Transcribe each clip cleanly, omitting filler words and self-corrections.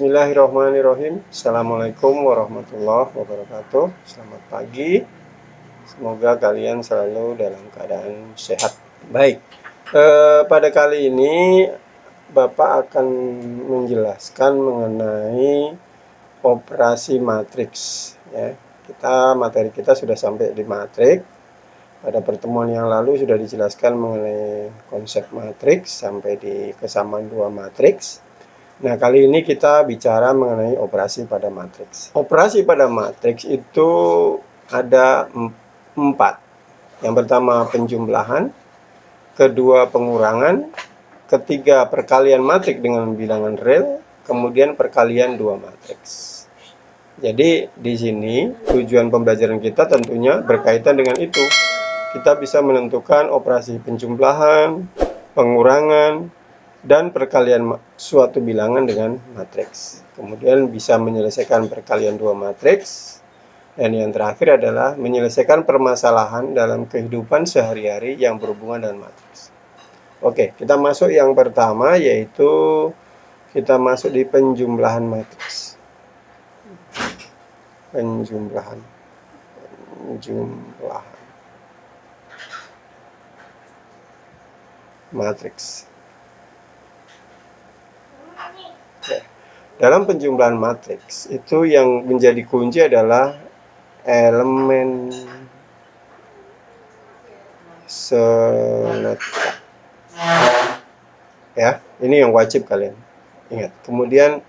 Bismillahirrahmanirrahim. Assalamualaikum warahmatullahi wabarakatuh. Selamat pagi. Semoga kalian selalu dalam keadaan sehat. Baik, pada kali ini Bapak akan menjelaskan mengenai operasi matriks. Ya, materi kita sudah sampai di matriks. Pada pertemuan yang lalu sudah dijelaskan mengenai konsep matriks sampai di kesamaan dua matriks. Nah, kali ini kita bicara mengenai operasi pada matriks. Operasi pada matriks itu ada 4. Yang pertama penjumlahan, kedua pengurangan, ketiga perkalian matriks dengan bilangan real, kemudian perkalian dua matriks. Jadi di sini tujuan pembelajaran kita tentunya berkaitan dengan itu. Kita bisa menentukan operasi penjumlahan, pengurangan, dan perkalian suatu bilangan dengan matriks. Kemudian bisa menyelesaikan perkalian dua matriks. Dan yang terakhir adalah menyelesaikan permasalahan dalam kehidupan sehari-hari yang berhubungan dengan matriks. Oke, kita masuk yang pertama, yaitu kita masuk di penjumlahan matriks. Penjumlahan matriks. Dalam penjumlahan matriks itu yang menjadi kunci adalah elemen seletak. Ya, ini yang wajib kalian ingat. Kemudian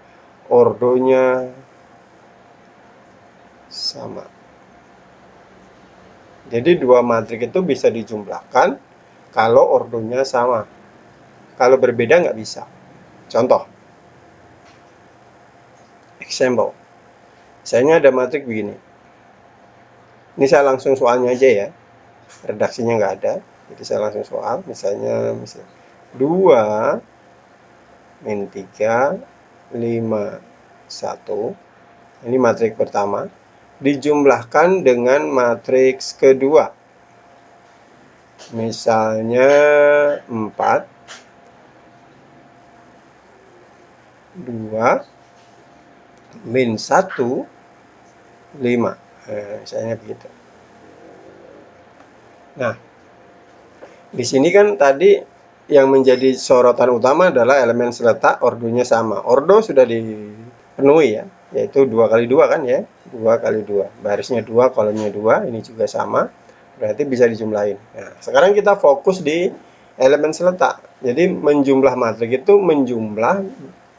ordonya sama. Jadi dua matriks itu bisa dijumlahkan kalau ordonya sama. Kalau berbeda nggak bisa. Contoh. Example. Misalnya ada matriks begini. Ini saya langsung soalnya aja ya. Redaksinya nggak ada. Jadi saya langsung soal. Misalnya 2 min 3 5 1. Ini matriks pertama. Dijumlahkan dengan matriks kedua. Misalnya 4 2 min 1 5. Misalnya begitu. Nah, di sini kan tadi yang menjadi sorotan utama adalah elemen seletak ordonya sama. Ordo sudah dipenuhi ya, yaitu 2 kali 2 kan ya. 2 kali 2. Barisnya 2, kolomnya 2, ini juga sama. Berarti bisa dijumlahin. Nah, sekarang kita fokus di elemen seletak. Jadi menjumlah matriks itu menjumlah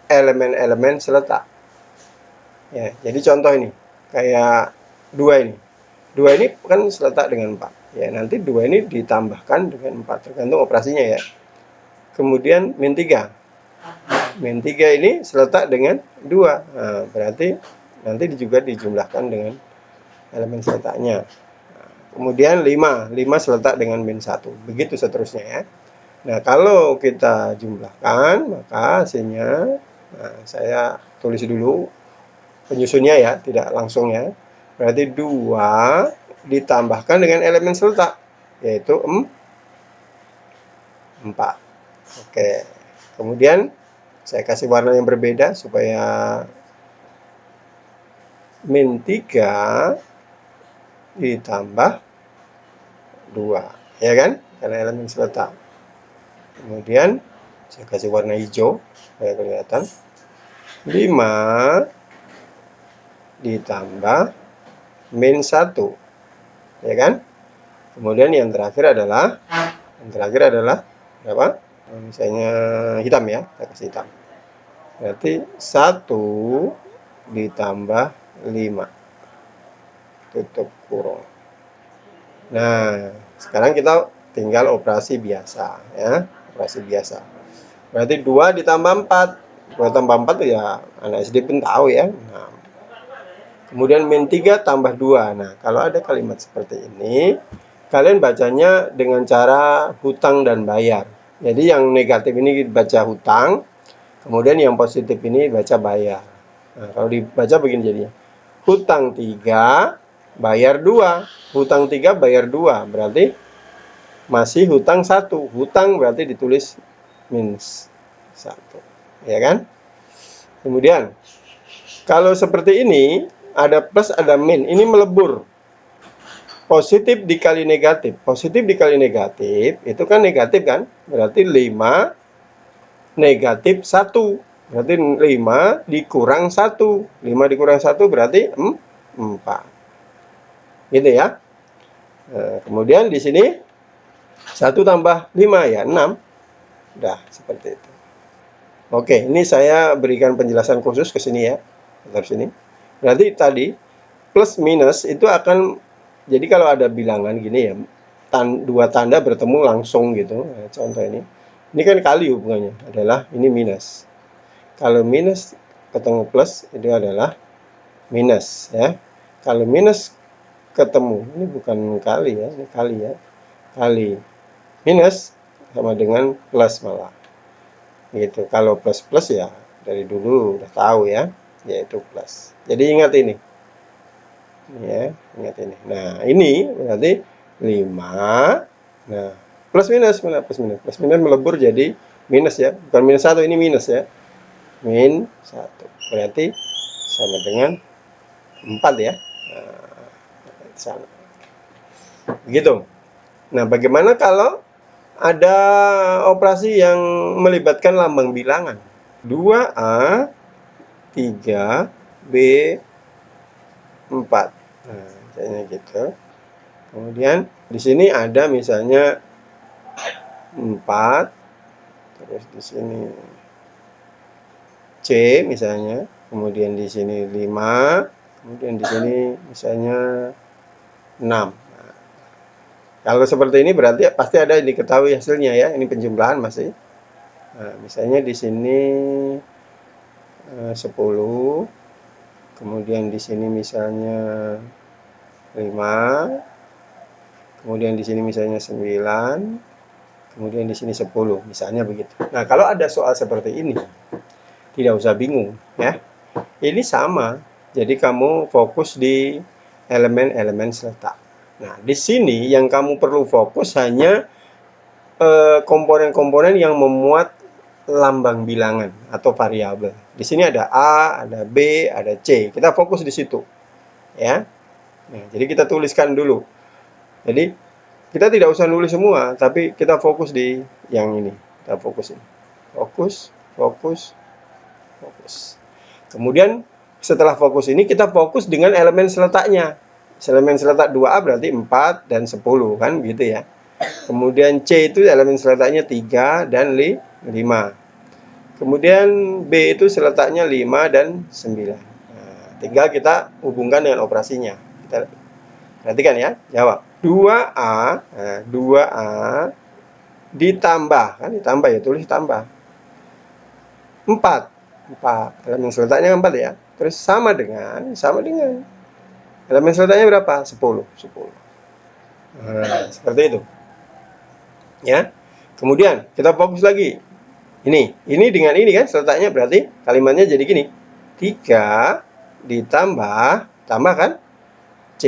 elemen-elemen seletak. Ya, jadi contoh ini, kayak 2 ini. 2 ini kan seletak dengan 4. Ya, nanti 2 ini ditambahkan dengan 4, tergantung operasinya ya. Kemudian min 3. Min 3 ini seletak dengan 2. Nah, berarti nanti juga dijumlahkan dengan elemen seletaknya. Nah, kemudian 5 seletak dengan min 1. Begitu seterusnya ya. Nah, kalau kita jumlahkan, maka hasilnya, nah, saya tulis dulu penyusunnya ya, tidak langsung ya. Berarti 2 ditambahkan dengan elemen seletak, yaitu 4. Oke. Kemudian saya kasih warna yang berbeda supaya min 3 ditambah 2. Ya kan? Karena elemen seletak. Kemudian saya kasih warna hijau supaya kelihatan. 5 ditambah min 1, ya kan? Kemudian yang terakhir adalah berapa? Misalnya hitam ya, saya kasih hitam. Berarti 1 ditambah 5, tutup kurung. Nah, sekarang kita tinggal operasi biasa ya, operasi biasa. Berarti 2 ditambah 4. 2 tambah 4 ya anak SD pun tahu ya. Nah, kemudian min 3 tambah 2. Nah, kalau ada kalimat seperti ini, kalian bacanya dengan cara hutang dan bayar. Jadi yang negatif ini dibaca hutang, kemudian yang positif ini baca bayar. Nah, kalau dibaca begini jadinya. Hutang 3, bayar 2. Hutang 3, bayar 2. Berarti masih hutang 1. Hutang berarti ditulis minus 1. Ya kan? Kemudian Kalau seperti ini, ada plus, ada min. Ini melebur. Positif dikali negatif. Positif dikali negatif, itu kan negatif kan? Berarti 5 negatif 1. Berarti 5 dikurang 1. 5 dikurang 1 berarti 4. Gitu ya. Nah, kemudian di sini 1 tambah 5 ya 6. Udah, seperti itu. Oke, ini saya berikan penjelasan khusus ke sini ya. Dari sini. Berarti tadi plus minus itu akan, jadi kalau ada bilangan gini ya, dua tanda bertemu langsung gitu. Nah, contoh ini. Ini kan kali hubungannya adalah ini minus. Kalau minus ketemu plus itu adalah minus ya. Kalau minus ketemu, ini bukan kali ya, ini kali ya. Kali minus sama dengan plus malah. Gitu. Kalau plus-plus ya dari dulu udah tahu ya, yaitu plus. Jadi ingat ini. Ya, ingat ini. Nah, ini berarti 5. Nah, plus minus mana plus minus? Plus minus melebur jadi minus ya. Bukan minus 1, ini minus ya. Min 1. Berarti sama dengan 4 ya. Nah, sana. Begitu. Nah, bagaimana kalau ada operasi yang melibatkan lambang bilangan? 2A, 3B, 4. Nah, misalnya gitu. Kemudian di sini ada misalnya 4, terus di sini C misalnya, kemudian di sini 5, kemudian di sini misalnya 6. Nah, kalau seperti ini berarti pasti ada yang diketahui hasilnya ya. Ini penjumlahan masih. Nah, misalnya di sini 10, kemudian di sini misalnya 5, kemudian di sini misalnya 9, kemudian di sini 10, misalnya begitu. Nah, kalau ada soal seperti ini, tidak usah bingung ya. Ini sama. Jadi kamu fokus di elemen-elemen seletak. Nah, di sini yang kamu perlu fokus hanya komponen-komponen yang memuat lambang bilangan atau variabel. Di sini ada A, ada B, ada C. Kita fokus di situ. Ya. Nah, jadi kita tuliskan dulu. Jadi kita tidak usah nulis semua, tapi kita fokus di yang ini. Kita fokus ini. Fokus, fokus, fokus. Kemudian setelah fokus ini kita fokus dengan elemen seletaknya. Elemen seletak 2A berarti 4 dan 10 kan gitu ya. Kemudian C itu elemen seletaknya 3 dan 5. Kemudian B itu seletaknya 5 dan 9. Nah, tinggal kita hubungkan dengan operasinya. Kita perhatikan ya, jawab. 2A, nah 2A ditambah, kan ditambah ya, tulis tambah. 4. Elemen seletaknya 4 ya. Terus sama dengan elemen seletaknya berapa? 10. Nah, seperti itu. Ya. Kemudian kita fokus lagi. Ini dengan ini kan seletaknya berarti kalimatnya jadi gini. 3 ditambah, tambah kan? C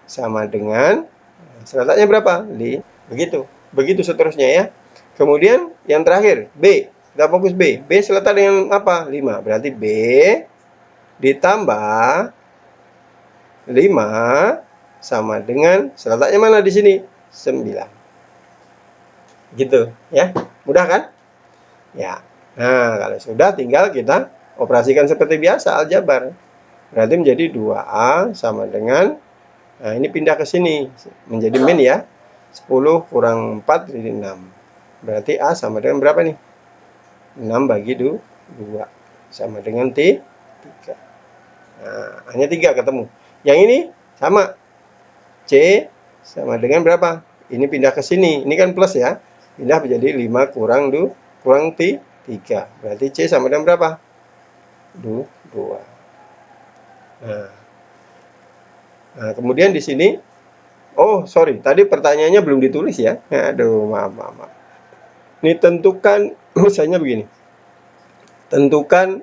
sama dengan seletaknya berapa? Begitu. Begitu seterusnya ya. Kemudian yang terakhir, B. Kita fokus B. B seletak dengan apa? 5. Berarti B ditambah 5 sama dengan seletaknya mana di sini? 9. Gitu ya. Mudah kan? Ya. Nah, kalau sudah tinggal kita operasikan seperti biasa aljabar. Berarti menjadi 2A sama dengan, nah ini pindah ke sini menjadi min ya. 10 kurang 4 jadi 6. Berarti A sama dengan berapa nih? 6 bagi 2 sama dengan 3. Nah, hanya 3 ketemu. Yang ini sama. C sama dengan berapa? Ini pindah ke sini. Ini kan plus ya. Pindah menjadi 5 kurang 3. Berarti C sama dengan berapa? 2. Nah, kemudian di sini, oh sorry, tadi pertanyaannya belum ditulis ya. Aduh, maaf. Ini tentukan, misalnya begini. Tentukan,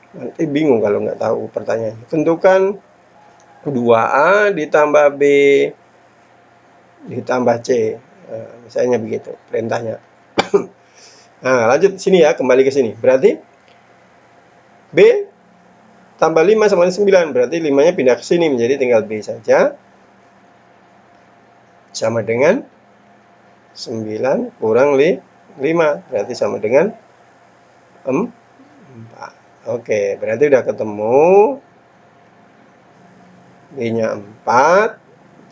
nanti bingung kalau nggak tahu pertanyaannya. Tentukan 2A ditambah B ditambah C. Misalnya begitu perintahnya. Nah, lanjut sini ya, kembali ke sini. Berarti B tambah 5 sama dengan 9. Berarti 5-nya pindah ke sini menjadi tinggal B saja. Sama dengan 9 kurang 5. Berarti sama dengan 4. Oke, berarti udah ketemu. B-nya 4,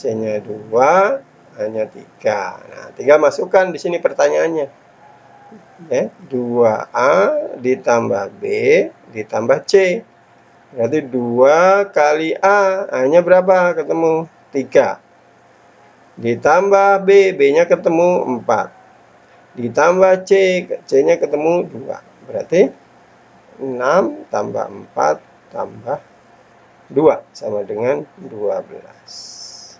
C-nya 2, A-nya 3. Nah, tinggal masukkan di sini pertanyaannya. Ya, 2A ditambah B ditambah C. Berarti 2 kali A, A-nya berapa? Ketemu 3. Ditambah B, B-nya ketemu 4. Ditambah C, C-nya ketemu 2. Berarti 6 tambah 4 tambah 2 sama dengan 12.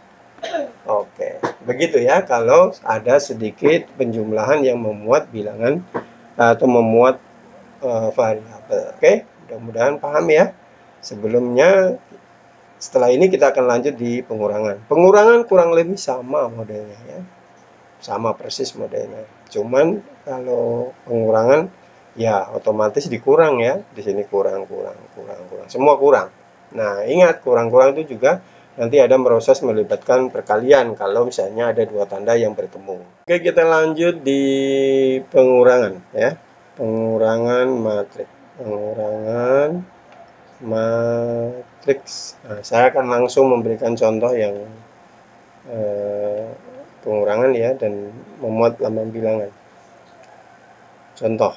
Oke, begitu ya kalau ada sedikit penjumlahan yang memuat bilangan atau memuat variabel. Oke, mudah-mudahan paham ya. Sebelumnya, setelah ini kita akan lanjut di pengurangan. Pengurangan kurang lebih sama modelnya ya. Sama persis modelnya. Cuman kalau pengurangan ya otomatis dikurang ya. Di sini kurang. Semua kurang. Nah, ingat kurang-kurang itu juga nanti ada proses melibatkan perkalian kalau misalnya ada dua tanda yang bertemu. Oke, kita lanjut di pengurangan ya. Pengurangan matriks. Pengurangan matriks. Nah, saya akan langsung memberikan contoh yang pengurangan ya dan memuat lambang bilangan. Contoh.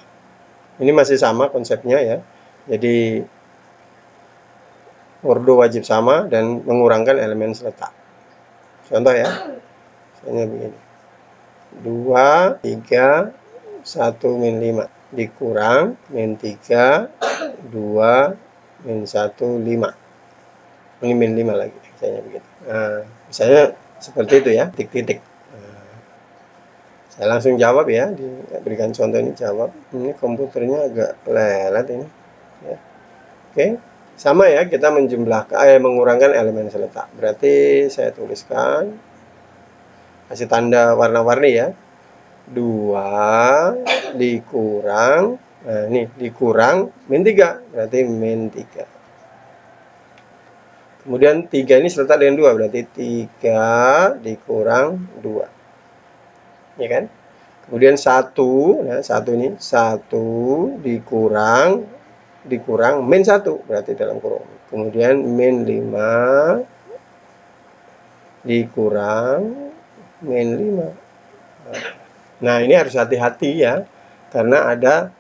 Ini masih sama konsepnya ya. Jadi ordo wajib sama dan mengurangkan elemen seletak. Contoh ya. Misalnya begini. 2, 3, 1, min 5. Dikurang, min 3, 2, min 1, 5. Ini min 5 lagi. Misalnya begitu. Nah, misalnya seperti itu ya. Titik-titik. Nah, saya langsung jawab ya. Diberikan contoh ini jawab. Ini komputernya agak lelet ini. Ya. Oke. Sama ya, kita mengurangkan elemen seletak. Berarti saya tuliskan, kasih tanda warna-warni ya. 2 dikurang, nah ini dikurang min 3, berarti min 3. Kemudian 3 ini seletak dengan 2, berarti 3 dikurang 2. Ya kan? Kemudian 1, nah 1 ini, 1 dikurang min 1, berarti dalam kurung. Kemudian min 5 dikurang min 5. Nah, ini harus hati-hati ya, karena ada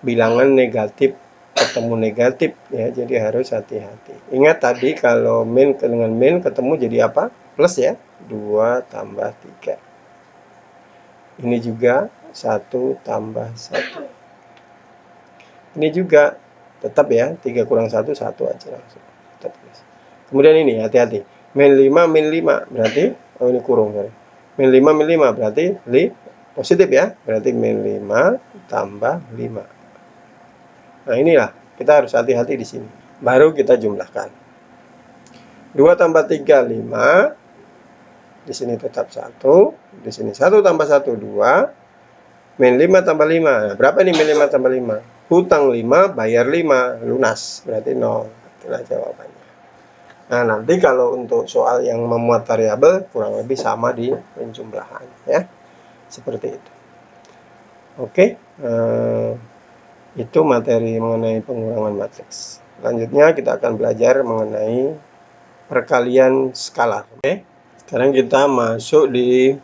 bilangan negatif ketemu negatif ya, jadi harus hati-hati. Ingat tadi kalau min dengan min ketemu jadi apa? Plus ya, 2 tambah 3. Ini juga 1 tambah 1. Ini juga tetap ya, 3 kurang 1, 1 aja langsung. Kemudian ini, hati-hati. Min 5, min 5, berarti, oh ini kurung. Min 5, min 5, berarti positif ya, berarti min 5 tambah 5. Nah, inilah, kita harus hati-hati di sini. Baru kita jumlahkan. 2 tambah 3, 5. Di sini tetap 1. Di sini 1 tambah 1, 2. Min 5 tambah 5. Nah, berapa nih min 5 tambah 5? Hutang 5, bayar 5. Lunas. Berarti 0. Itulah jawabannya. Nah, nanti kalau untuk soal yang memuat variabel, kurang lebih sama di penjumlahan. Ya. Seperti itu. Oke. Itu materi mengenai pengurangan matriks. Selanjutnya kita akan belajar mengenai perkalian skalar. Oke. Sekarang kita masuk di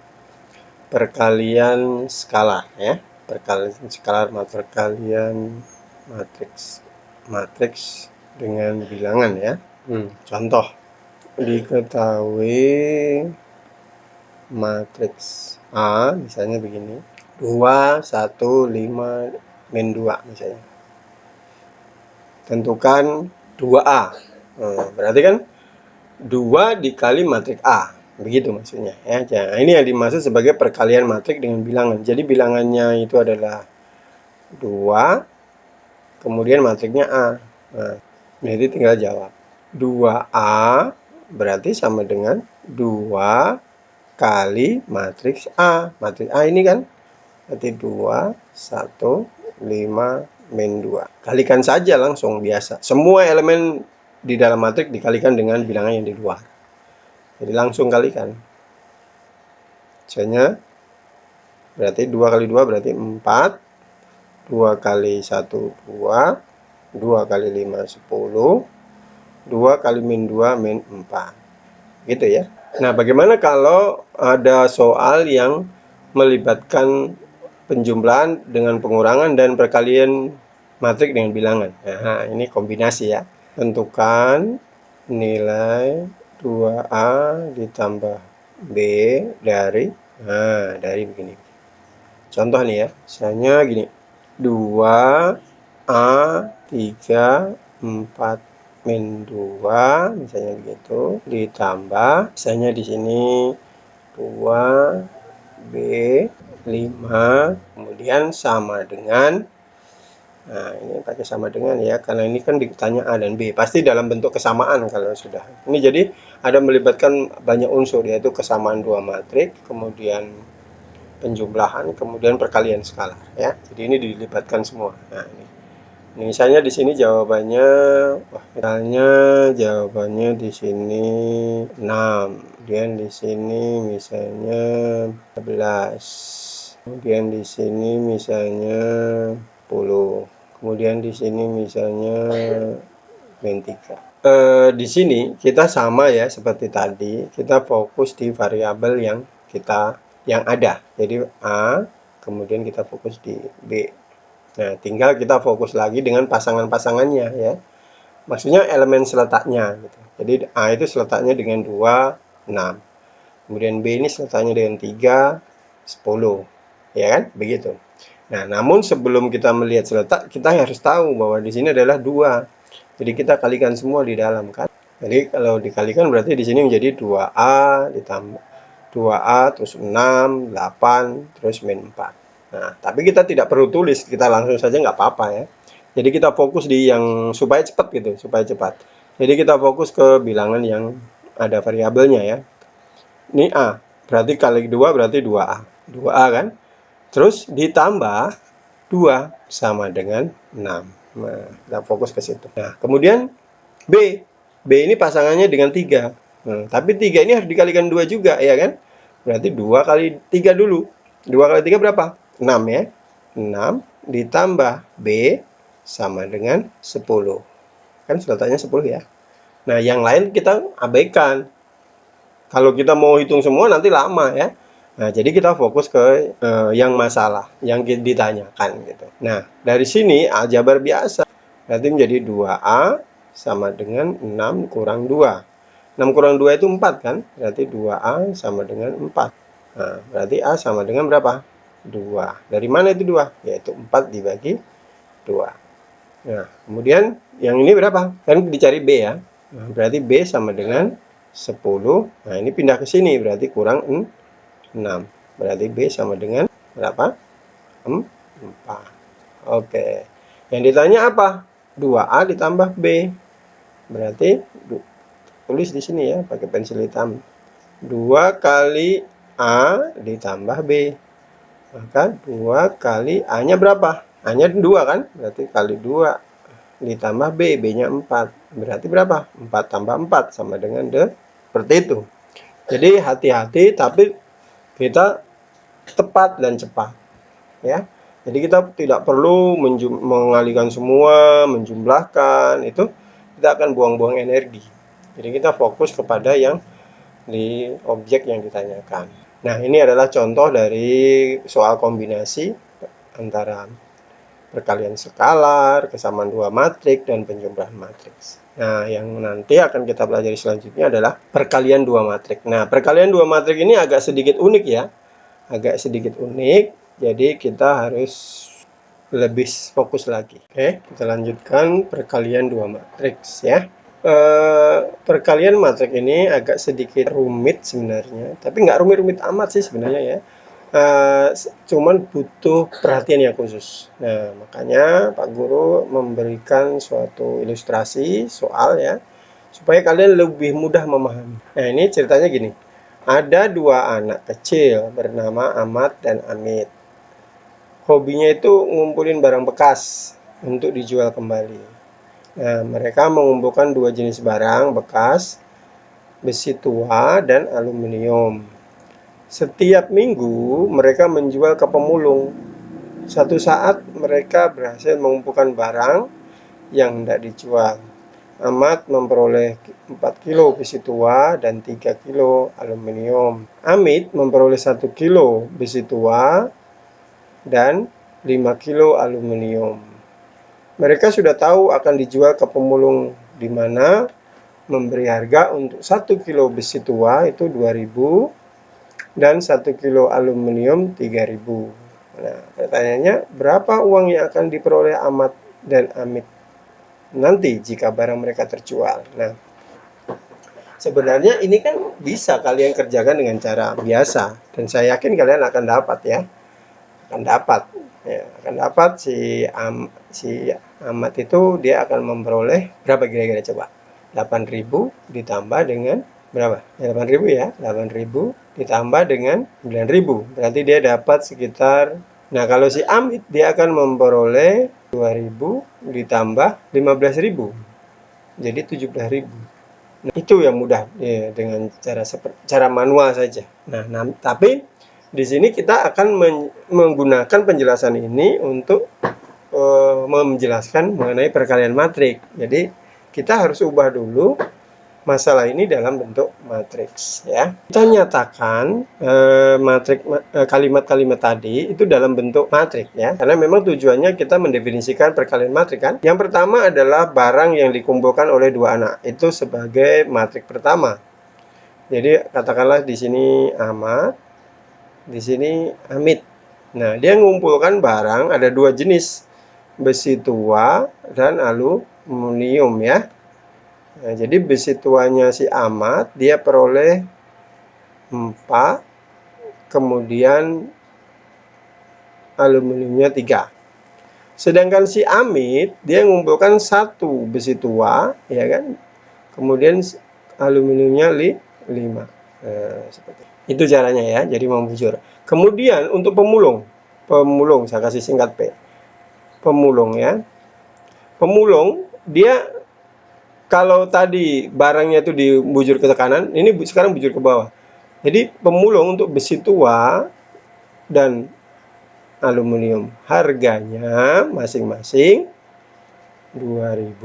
perkalian skalar ya. Perkalian skalar, perkalian matriks dengan bilangan ya. Contoh, diketahui matriks A misalnya begini. 2, 1, 5, min 2 misalnya. Tentukan 2A. Berarti kan 2 dikali matriks A. Begitu maksudnya ya. Nah, ini yang dimaksud sebagai perkalian matriks dengan bilangan. Jadi bilangannya itu adalah 2, kemudian matriksnya A. Nah, jadi tinggal jawab. 2A berarti sama dengan 2 kali matriks A. Matriks A ini kan berarti 2, 1, 5, min 2. Kalikan saja langsung biasa. Semua elemen di dalam matriks dikalikan dengan bilangan yang di luar. Jadi langsung kalikan. Misalnya berarti 2 kali 2 berarti 4. 2 kali 1 2. 2 kali 5 10. 2 kali min 2 min 4. Gitu ya. Nah, bagaimana kalau ada soal yang melibatkan penjumlahan dengan pengurangan dan perkalian matriks dengan bilangan? Nah, ini kombinasi ya. Tentukan nilai 2A ditambah B dari begini. Contoh nih ya, misalnya gini. 2A 3 4 min 2 misalnya begitu ditambah misalnya di sini 2B 5 kemudian sama dengan, nah ini pakai sama dengan ya, karena ini kan ditanya A dan B, pasti dalam bentuk kesamaan kalau sudah. Ini jadi ada melibatkan banyak unsur, yaitu kesamaan dua matriks, kemudian penjumlahan, kemudian perkalian skalar ya. Jadi ini dilibatkan semua. Nah, ini misalnya di sini jawabannya, misalnya jawabannya di sini 6, kemudian di sini misalnya 11, kemudian di sini misalnya 10, kemudian di sini misalnya min 3. Di sini kita sama ya seperti tadi, kita fokus di variabel yang ada. Jadi A, kemudian kita fokus di B. Nah, tinggal kita fokus lagi dengan pasangan-pasangannya ya. Maksudnya elemen seletaknya gitu. Jadi A itu seletaknya dengan 2, 6. Kemudian B ini seletaknya dengan 3, 10. Ya kan? Begitu. Nah, namun sebelum kita melihat seletak, kita harus tahu bahwa di sini adalah 2. Jadi kita kalikan semua di dalam kan. Jadi kalau dikalikan berarti di sini menjadi 2A ditambah 2A terus 6, 8, terus min 4. Nah, tapi kita tidak perlu tulis, kita langsung saja nggak apa-apa ya. Jadi kita fokus di yang supaya cepat gitu, supaya cepat. Jadi kita fokus ke bilangan yang ada variabelnya ya. Ini A, berarti kali 2 berarti 2A. 2A kan? Terus ditambah 2 sama dengan 6. Nah, kita fokus ke situ. Nah, kemudian B. B ini pasangannya dengan 3. Tapi 3 ini harus dikalikan 2 juga, ya kan? Berarti 2 kali 3 dulu. 2 kali 3 berapa? 6 ya. 6 ditambah B sama dengan 10. Kan seletaknya 10 ya. Nah, yang lain kita abaikan. Kalau kita mau hitung semua nanti lama ya. Nah, jadi kita fokus ke yang masalah, yang ditanyakan gitu. Nah, dari sini aljabar biasa. Berarti menjadi 2A sama dengan 6 kurang 2. 6 kurang 2 itu 4 kan? Berarti 2A sama dengan 4. Nah, berarti A sama dengan berapa? 2. Dari mana itu 2? Yaitu 4 dibagi 2. Nah, kemudian yang ini berapa? Kan dicari B ya. Nah, berarti B sama dengan 10. Nah, ini pindah ke sini berarti kurang 6. Berarti B sama dengan berapa? 4. Oke. Yang ditanya apa? 2A ditambah B. Berarti tulis di sini ya pakai pensil hitam. 2 kali A ditambah B. Maka 2 kali A-nya berapa? A-nya 2 kan? Berarti kali 2 ditambah B. B-nya 4. Berarti berapa? 4 tambah 4 sama dengan seperti itu. Jadi hati-hati tapi kita tepat dan cepat. Ya. Jadi kita tidak perlu mengalihkan semua, menjumlahkan, itu kita akan buang-buang energi. Jadi kita fokus kepada yang di objek yang ditanyakan. Nah, ini adalah contoh dari soal kombinasi antara perkalian skalar, kesamaan dua matriks, dan penjumlahan matriks. Nah, yang nanti akan kita pelajari selanjutnya adalah perkalian dua matriks. Nah, perkalian dua matriks ini agak sedikit unik ya. Agak sedikit unik. Jadi kita harus lebih fokus lagi. Oke, kita lanjutkan perkalian dua matriks ya. Perkalian matriks ini agak sedikit rumit sebenarnya, tapi nggak rumit-rumit amat sih sebenarnya ya. Cuman butuh perhatian yang khusus. Nah, makanya Pak Guru memberikan suatu ilustrasi soal ya, supaya kalian lebih mudah memahami. Nah, ini ceritanya gini. Ada dua anak kecil bernama Ahmad dan Amit. Hobinya itu ngumpulin barang bekas. untuk dijual kembali. Nah, mereka mengumpulkan dua jenis barang bekas, besi tua dan aluminium. Setiap minggu mereka menjual ke pemulung. Suatu saat mereka berhasil mengumpulkan barang yang hendak dijual. Ahmad memperoleh 4 kilo besi tua dan 3 kilo aluminium. Amit memperoleh 1 kilo besi tua dan 5 kilo aluminium. Mereka sudah tahu akan dijual ke pemulung di mana memberi harga untuk 1 kilo besi tua itu 2.000 dan 1 kilo aluminium 3.000. Nah, pertanyaannya, berapa uang yang akan diperoleh Ahmad dan Amit nanti jika barang mereka terjual? Nah, sebenarnya ini kan bisa kalian kerjakan dengan cara biasa, dan saya yakin kalian akan dapat ya. Akan dapat. Ya, akan dapat si Ahmad itu dia akan memperoleh berapa kira-kira coba? 8.000 ditambah dengan berapa? Ya, 8.000 ya. 8.000 ditambah dengan 9.000. Berarti dia dapat sekitar, nah kalau si Amit dia akan memperoleh 2.000 ditambah 15.000. Jadi 17.000. Nah, itu yang mudah ya, dengan cara manual saja. Nah, tapi di sini kita akan menggunakan penjelasan ini untuk menjelaskan mengenai perkalian matrik. Jadi kita harus ubah dulu masalah ini dalam bentuk matriks ya. Kita nyatakan kalimat-kalimat tadi itu dalam bentuk matrik ya. Karena memang tujuannya kita mendefinisikan perkalian matrik kan. Yang pertama adalah barang yang dikumpulkan oleh dua anak. Itu sebagai matrik pertama. Jadi katakanlah di sini Ahmad, di sini Amit. Nah, dia mengumpulkan barang ada dua jenis, besi tua dan aluminium ya. Nah, jadi besi tuanya si Ahmad dia peroleh 4, kemudian aluminiumnya 3. Sedangkan si Amit dia mengumpulkan 1 besi tua, ya kan? Kemudian aluminiumnya 5. Seperti itu caranya ya. Jadi membujur. Kemudian untuk pemulung saya kasih singkat P. Pemulung ya. Pemulung dia kalau tadi barangnya itu dibujur ke kanan, ini sekarang bujur ke bawah. Jadi pemulung untuk besi tua dan aluminium harganya masing-masing 2.000.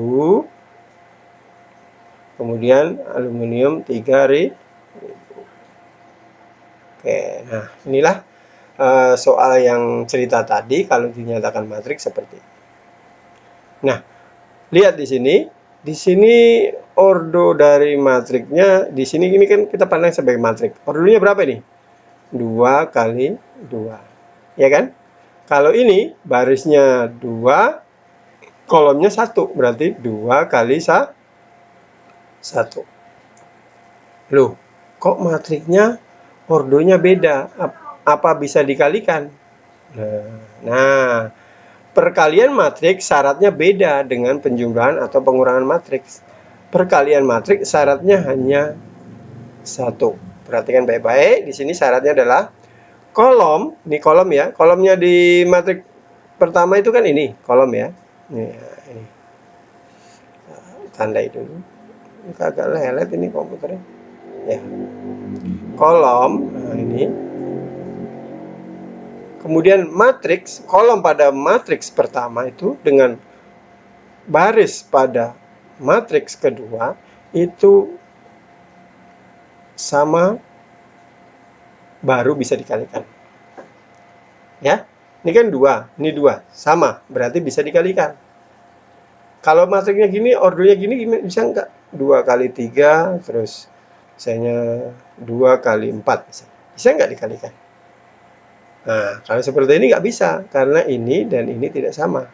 Kemudian aluminium 3.000. Oke, nah inilah soal yang cerita tadi kalau dinyatakan matriks seperti ini. Nah, lihat di sini. Di sini ordo dari matriknya, di sini ini kan kita pandang sebagai matrik. Ordonya berapa nih? 2 kali 2. Ya kan? Kalau ini barisnya 2, kolomnya 1. Berarti 2 kali 1. Loh, kok matriknya ordonya beda? Apa bisa dikalikan? Nah, perkalian matriks syaratnya beda dengan penjumlahan atau pengurangan matriks. Perkalian matriks syaratnya hanya 1. Perhatikan baik-baik. Di sini syaratnya adalah kolom. Ini kolom ya. Kolomnya di matrik pertama itu kan ini kolom ya. Ini. Tandai dulu. Agak lelet ini komputernya. Ya. Kolom. Nah ini. Kemudian matriks, kolom pada matriks pertama itu dengan baris pada matriks kedua itu sama, baru bisa dikalikan. Ya, ini kan 2, ini 2, sama, berarti bisa dikalikan. Kalau matriknya gini, ordernya gini, bisa enggak? 2 kali 3, terus misalnya 2 kali 4, bisa enggak dikalikan? Nah, kalau seperti ini nggak bisa, karena ini dan ini tidak sama.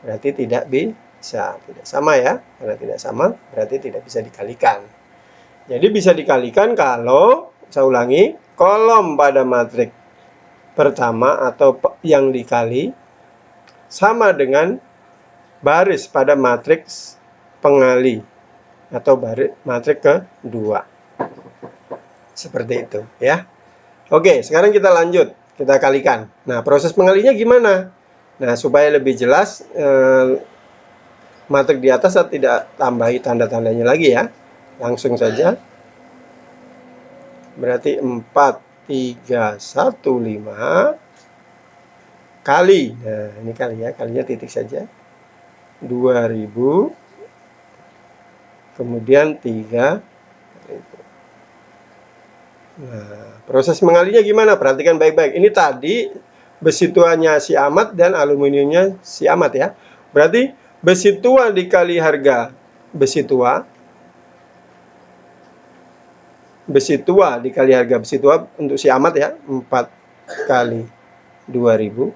Berarti tidak bisa, tidak sama ya. Karena tidak sama, berarti tidak bisa dikalikan. Jadi bisa dikalikan kalau, saya ulangi, kolom pada matrik pertama atau yang dikali sama dengan baris pada matriks pengali atau baris matrik kedua. Seperti itu ya. Oke, sekarang kita lanjut. Kita kalikan. Nah, proses pengalinya gimana? Nah, supaya lebih jelas, matrik di atas saya tidak tambahi tanda-tandanya lagi ya. Langsung saja. Berarti 4315 kali. Nah, ini kali ya, kalinya titik saja. 2000 kemudian 3. Nah, proses mengalinya gimana? Perhatikan baik-baik. Ini tadi besi tuanya si Ahmad dan aluminiumnya si Ahmad ya. Berarti besi tua dikali harga besi tua. Besi tua dikali harga besi tua untuk si Ahmad ya. 4 kali 2000.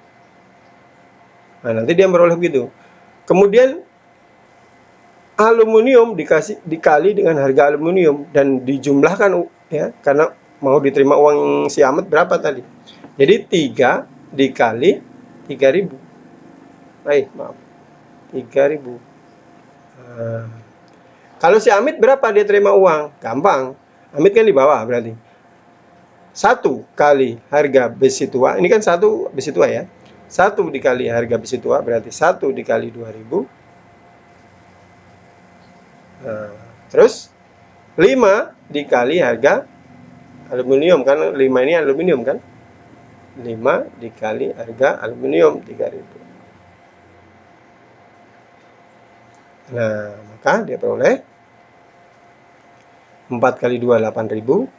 Nah, nanti dia meroleh begitu. Kemudian aluminium dikali dengan harga aluminium dan dijumlahkan ya, karena mau diterima uang si Ahmad berapa tadi. Jadi 3 dikali 3000. Maaf. 3000. Nah, kalau si Amit berapa dia terima uang? Gampang. Amit kan di bawah berarti. 1 kali harga besi tua. Ini kan 1 besi tua ya. 1 dikali harga besi tua berarti 1 dikali 2000. Nah, terus 5 dikali harga aluminium, kan 5 ini aluminium kan. 5 dikali harga aluminium 3000. Nah, maka dia peroleh 4 kali 2 8000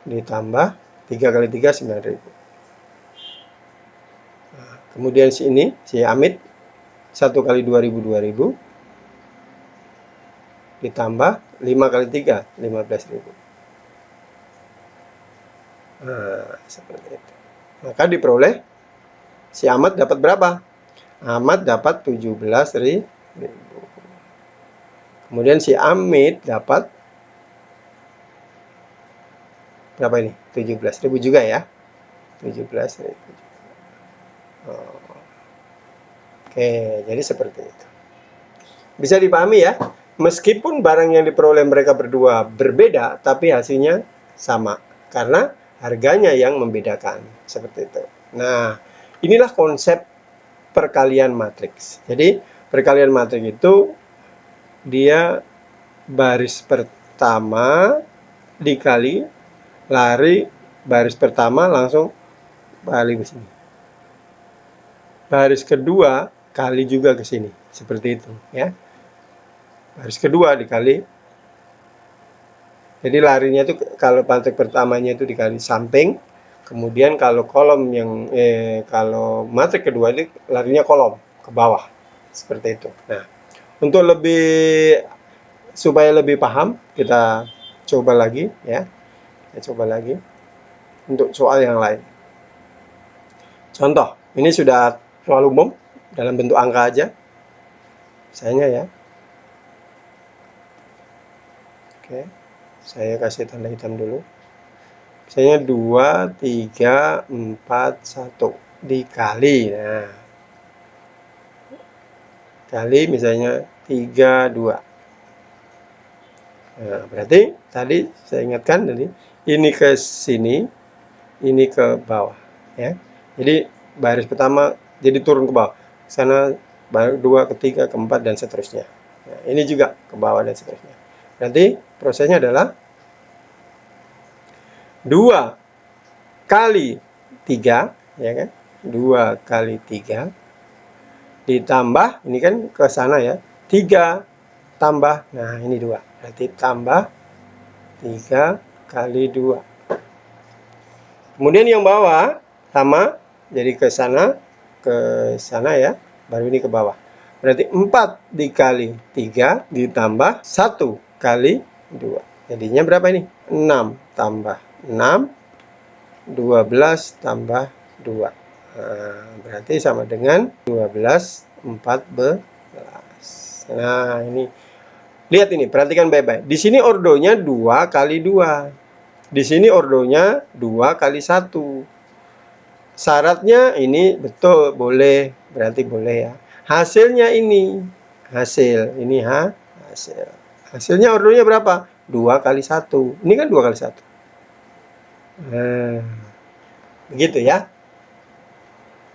ditambah 3 kali 3 9000. Nah, kemudian si ini, si Amit 1 kali 2000 2000 ditambah 5 kali 3 15000. Nah, seperti itu. Maka diperoleh si Ahmad dapat berapa? Ahmad dapat 17.000. Kemudian si Amit dapat berapa ini? 17.000 juga ya. 17.000. Oke, jadi seperti itu. Bisa dipahami ya? Meskipun barang yang diperoleh mereka berdua berbeda, tapi hasilnya sama. Karena harganya yang membedakan. Seperti itu. Nah, inilah konsep perkalian matriks. Jadi, perkalian matriks itu dia baris pertama dikali lari baris pertama langsung balik ke sini. Baris kedua kali juga ke sini. Seperti itu ya. Baris kedua dikali. Jadi larinya itu kalau matrik pertamanya itu dikali samping. Kemudian kalau kolom yang kalau matrik kedua ini larinya kolom ke bawah. Seperti itu. Nah, untuk supaya lebih paham, kita coba lagi ya. Kita coba lagi untuk soal yang lain. Contoh, ini sudah soal umum dalam bentuk angka aja. Misalnya ya. Oke. Saya kasih tanda hitam dulu. Misalnya 2, 3, 4, 1 dikali. Nah. Kali misalnya 3, 2. Nah, berarti tadi saya ingatkan tadi ini ke sini, ini ke bawah ya. Jadi baris pertama jadi turun ke bawah. Sana baris 2, ketiga, keempat dan seterusnya. Nah, ini juga ke bawah dan seterusnya. Nanti prosesnya adalah 2 kali 3 ya kan? 2 kali 3 ditambah ini kan ke sana ya. 3 tambah, nah ini 2. Berarti tambah 3 kali 2. Kemudian yang bawah sama, jadi ke sana ya, baru ini ke bawah. Berarti 4 dikali 3 ditambah 1 kali 2. Jadinya berapa ini? 6 tambah 6, 12 tambah 2. Nah, berarti sama dengan 12, 14. Nah, ini lihat ini, perhatikan baik-baik. Di sini ordonya 2 kali 2. Di sini ordonya 2 kali 1. Syaratnya ini betul, boleh. Berarti boleh ya. Hasilnya ini. Hasil. Ini hasil. Hasilnya ordonya berapa? 2 kali 1. Ini kan 2 kali 1. Nah, begitu ya.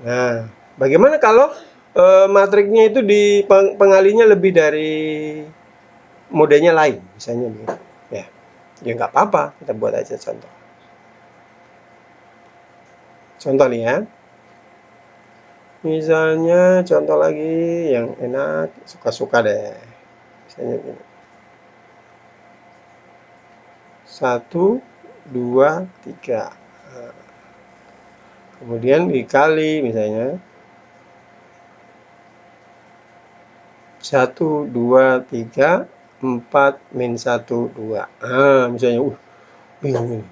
Nah, bagaimana kalau matriksnya itu di pengalinya lebih dari modenya lain, misalnya begitu. Ya nggak apa-apa, kita buat aja contoh. Contoh nih ya. Misalnya contoh lagi yang enak, suka-suka deh. Misalnya gini. 1, 2, 3. Nah, kemudian dikali misalnya 1, 2, 3, 4, min 1, 2. Nah, misalnya, bingung ini.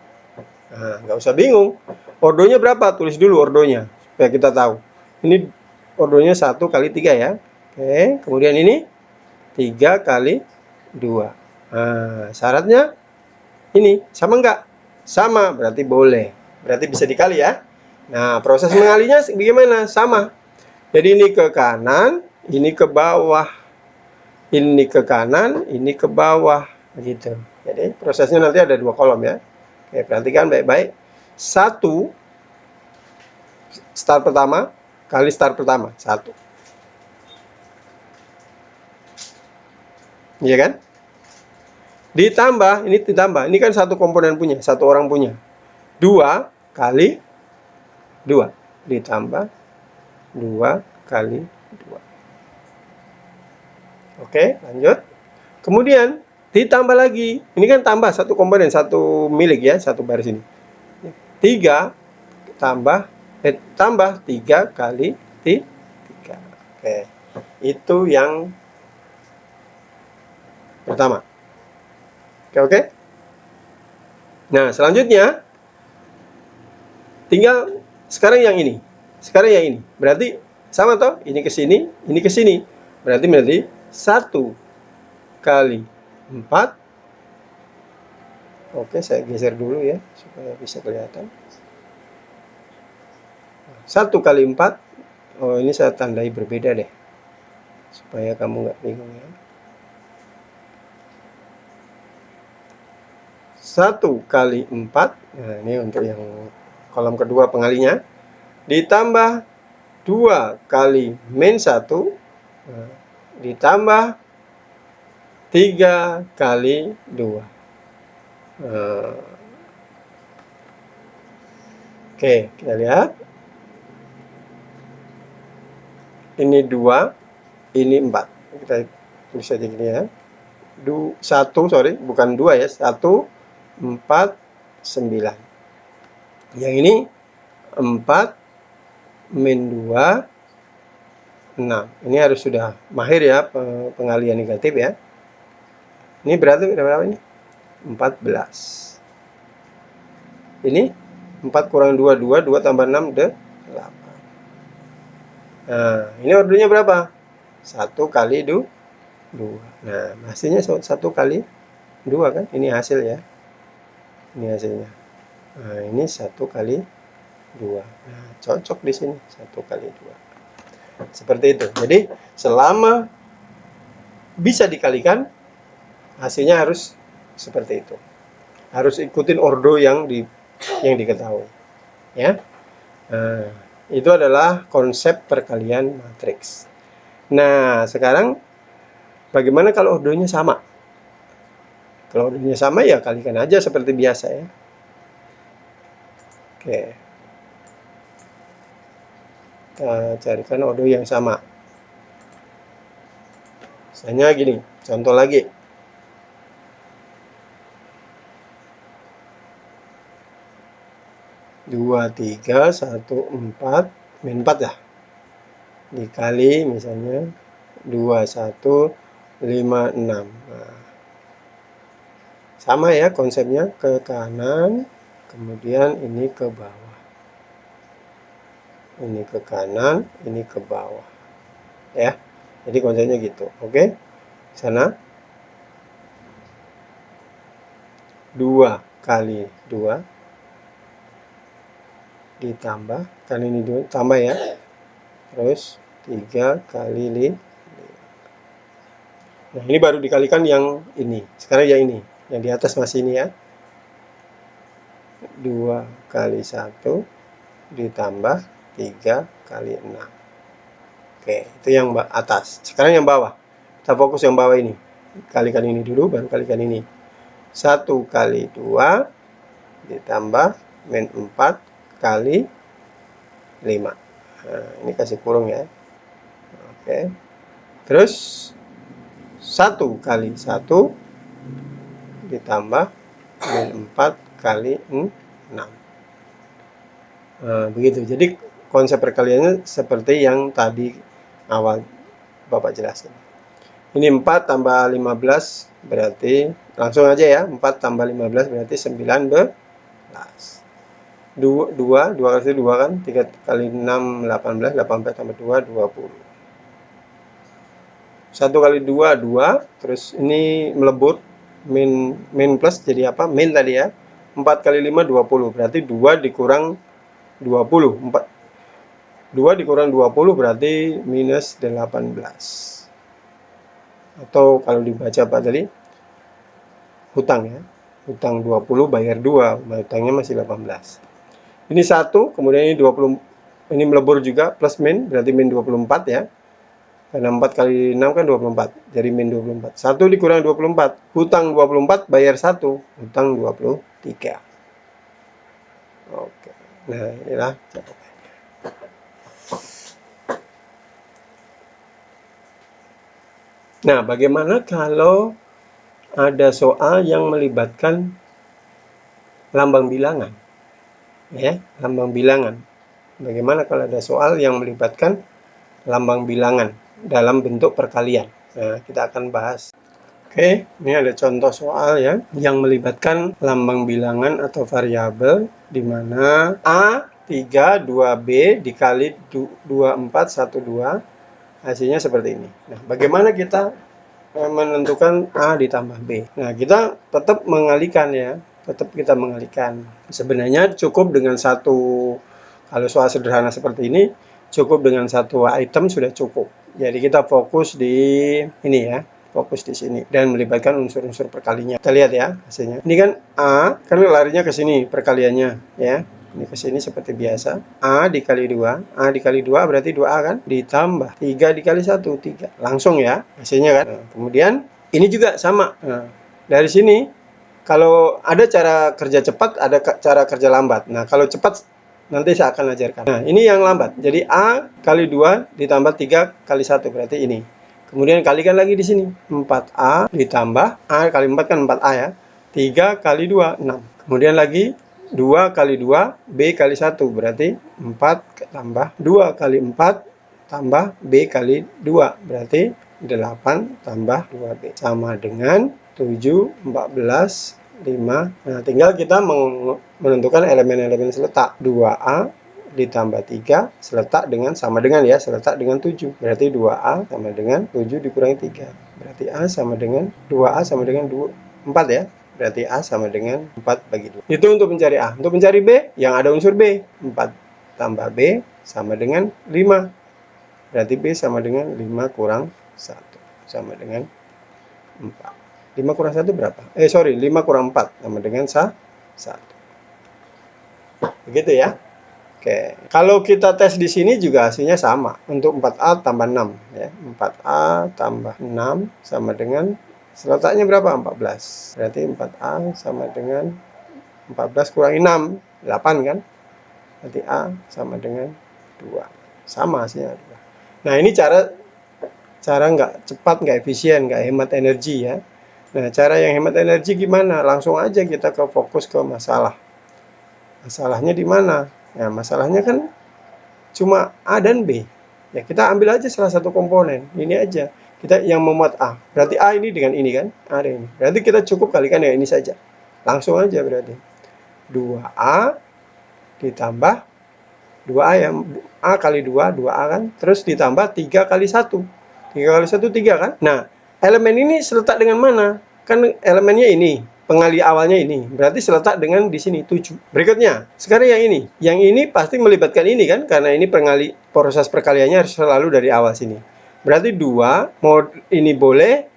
Nah, nggak usah bingung. Ordonya berapa? Tulis dulu ordonya, supaya kita tahu. Ini ordonya 1 kali 3 ya. Oke, kemudian ini 3 kali 2. Nah, syaratnya ini, sama nggak? Sama, berarti boleh. Berarti bisa dikali ya. Nah, proses mengalinya bagaimana? Sama. Jadi ini ke kanan, ini ke bawah. Ini ke kanan, ini ke bawah. Begitu. Jadi prosesnya nanti ada 2 kolom ya. Oke, perhatikan baik-baik. 1 start pertama kali start pertama. 1. Iya kan? Ditambah, ini kan satu komponen punya, satu orang punya. 2 kali 2. Ditambah 2 kali 2. Oke, lanjut. Kemudian ditambah lagi. Ini kan tambah satu komponen, satu milik ya, satu baris ini. 3 tambah 3 kali 3. Oke. Itu yang pertama. Oke. Nah, selanjutnya tinggal sekarang yang ini. Sekarang yang ini. Berarti sama toh? Ini ke sini, ini ke sini. Berarti 1 kali 4. Oke, saya geser dulu ya, supaya bisa kelihatan. 1 kali 4. Oh, ini saya tandai berbeda deh, supaya kamu nggak bingung ya. 1 kali 4. Nah, ini untuk yang kolom kedua pengalinya. Ditambah 2 kali min 1. Nah, ditambah 3 kali 2. Nah, oke, kita lihat. Ini 2, ini 4. Kita tulis aja gini ya. 1, sorry, bukan 2 ya. 1, 4, 9. Yang ini 4 min 2, 6. Ini harus sudah mahir ya pengalian negatif ya. Ini berarti berapa ini? 14. Ini 4 kurang 2, 2. 2 tambah 6, 8. Nah, ini ordernya berapa? 1 kali 2. Nah, hasilnya 1 kali 2 kan? Ini hasil ya. Ini hasilnya. Nah, ini 1 kali 2. Nah, cocok di sini 1 kali 2. Seperti itu. Jadi, selama bisa dikalikan, hasilnya harus seperti itu. Harus ikutin ordo yang diketahui. Ya. Nah, itu adalah konsep perkalian matriks. Nah, sekarang bagaimana kalau ordonya sama? Kalau ordonya sama ya kalikan aja seperti biasa ya. Oke. Kita carikan ordo yang sama. Misalnya gini, contoh lagi. 2, 3, 1, 4, min 4 ya. Dikali misalnya 2, 1, 5, 6. Nah, sama ya konsepnya, ke kanan, kemudian ini ke bawah. Ini ke kanan, ini ke bawah. Ya. Jadi konsepnya gitu. Oke. Sana 2 kali 2 ditambah, kali ini 2 tambah ya. Terus 3 kali 5. Nah, ini baru dikalikan yang ini. Sekarang yang ini. Yang di atas masih ini ya. 2 kali 1 ditambah 3 kali 6. Oke, itu yang atas. Sekarang yang bawah. Kita fokus yang bawah ini. Kalikan ini dulu, baru kalikan ini. 1 kali 2 ditambah min 4 kali 5. Nah, ini kasih kurung ya. Oke. Terus 1 kali 1 ditambah min 4 kali 6. Nah, begitu. Jadi konsep perkaliannya seperti yang tadi awal Bapak jelaskan. Ini 4 tambah 15 berarti, langsung aja ya, 4 tambah 15 berarti 19. 2 kali 2 kan, 3 kali 6, 18, 18 tambah 2, 20. 1 kali 2, 2, terus ini melebur, min plus jadi apa? Min tadi ya. 4 kali 5, 20, berarti 2 dikurang 20. 2 dikurang 20 berarti minus 18. Atau kalau dibaca apa tadi? Hutang ya. Hutang 20 bayar 2, hutangnya masih 18. Ini 1, kemudian ini 20, ini melebur juga plus min, berarti min 24 ya. Karena 4 kali 6 kan 24, jadi min 24. 1 dikurang 24, hutang 24 bayar 1, hutang 23. Oke. Nah, inilah jawabannya. Nah, bagaimana kalau ada soal yang melibatkan lambang bilangan? Ya, lambang bilangan. Bagaimana kalau ada soal yang melibatkan lambang bilangan dalam bentuk perkalian? Nah, kita akan bahas. Oke, ini ada contoh soal ya yang melibatkan lambang bilangan atau variabel di mana A3 2B dikali 24 12 hasilnya seperti ini. Nah, bagaimana kita menentukan A ditambah B? Nah, kita tetap mengalihkan ya. Tetap kita mengalihkan. Sebenarnya cukup dengan satu, kalau soal sederhana seperti ini, cukup dengan satu item sudah cukup. Jadi kita fokus di ini ya. Fokus di sini dan melibatkan unsur-unsur perkalinya. Kita lihat ya hasilnya. Ini kan A, kan larinya ke sini perkaliannya ya. Ini ke sini seperti biasa. A dikali 2. A dikali 2 berarti 2A kan? Ditambah 3 dikali 1, 3. Langsung ya hasilnya kan. Nah, kemudian ini juga sama. Nah, dari sini kalau ada cara kerja cepat, ada cara kerja lambat. Nah, kalau cepat nanti saya akan ajarkan. Nah, ini yang lambat. Jadi A kali 2 ditambah 3 kali 1 berarti ini. Kemudian kalikan lagi di sini. 4A ditambah A kali 4 kan 4A ya. 3 kali 2, 6. Kemudian lagi 2 kali 2, B kali 1, berarti 4 tambah 2 kali 4 tambah B kali 2, berarti 8 tambah 2B. Sama dengan 7, 14, 5. Nah, tinggal kita menentukan elemen-elemen seletak. 2A ditambah 3 seletak dengan sama dengan ya, seletak dengan 7. Berarti 2A sama dengan 7 dikurangi 3. Berarti A sama dengan 2A sama dengan 4 ya. Berarti A sama dengan 4 bagi 2. Itu untuk mencari A. Untuk mencari B, yang ada unsur B. 4 tambah B sama dengan 5. Berarti B sama dengan 5 kurang 1. Sama dengan 4. 5 kurang 1 berapa? 5 kurang 4 sama dengan 1. Begitu ya. Oke. Kalau kita tes di sini juga hasilnya sama. Untuk 4A tambah 6. Ya. 4A tambah 6 sama dengan seletaknya berapa? 14. Berarti 4A sama dengan 14 kurangi 6. 8 kan? Berarti A sama dengan 2. Sama hasilnya 2. Nah, ini cara nggak cepat, nggak efisien, nggak hemat energi ya. Nah, cara yang hemat energi gimana? Langsung aja kita ke fokus ke masalah. Masalahnya di mana? Nah, masalahnya kan cuma A dan B. Ya, kita ambil aja salah satu komponen. Ini aja. Kita yang memuat A. Berarti A ini dengan ini kan? A dan ini. Berarti kita cukup kalikan dengan ini saja. Langsung aja berarti. 2A ditambah 2A ya. A kali 2, 2A kan? Terus ditambah 3 kali 1. 3 kali 1, 3 kan? Nah, elemen ini seletak dengan mana? Kan elemennya ini. Pengali awalnya ini. Berarti seletak dengan di sini 7. Berikutnya, sekarang yang ini. Yang ini pasti melibatkan ini kan? Karena ini proses perkaliannya harus selalu dari awal sini. Berarti 2, mau ini boleh,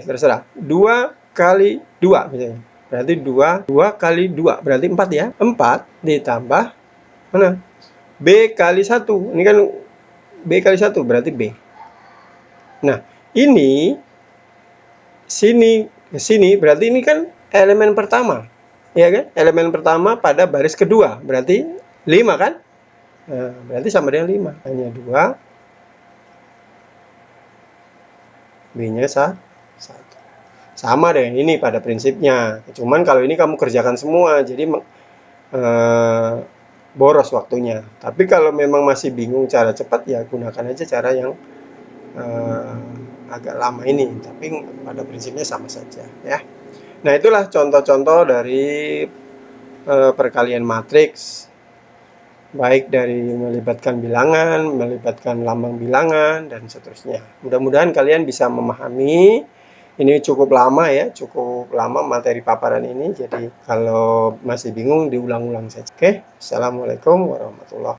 terserah. 2 kali 2 misalnya. Berarti 2 kali 2, berarti 4 ya. 4 ditambah mana? B kali 1. Ini kan B kali 1 berarti B. Nah, ini sini berarti ini kan elemen pertama. Ya kan? Elemen pertama pada baris kedua. Berarti 5 kan? Nah, berarti sama dengan 5. Hanya 2. B-nya 1. Sama dengan ini pada prinsipnya. Cuman kalau ini kamu kerjakan semua, jadi boros waktunya. Tapi kalau memang masih bingung cara cepat, ya gunakan aja cara yang agak lama ini. Tapi pada prinsipnya sama saja ya. Nah, itulah contoh-contoh dari perkalian matriks, baik dari melibatkan bilangan, melibatkan lambang bilangan, dan seterusnya. Mudah-mudahan kalian bisa memahami. Ini cukup lama ya, cukup lama materi paparan ini. Jadi kalau masih bingung diulang-ulang saja. Oke, Assalamualaikum warahmatullahi wabarakatuh.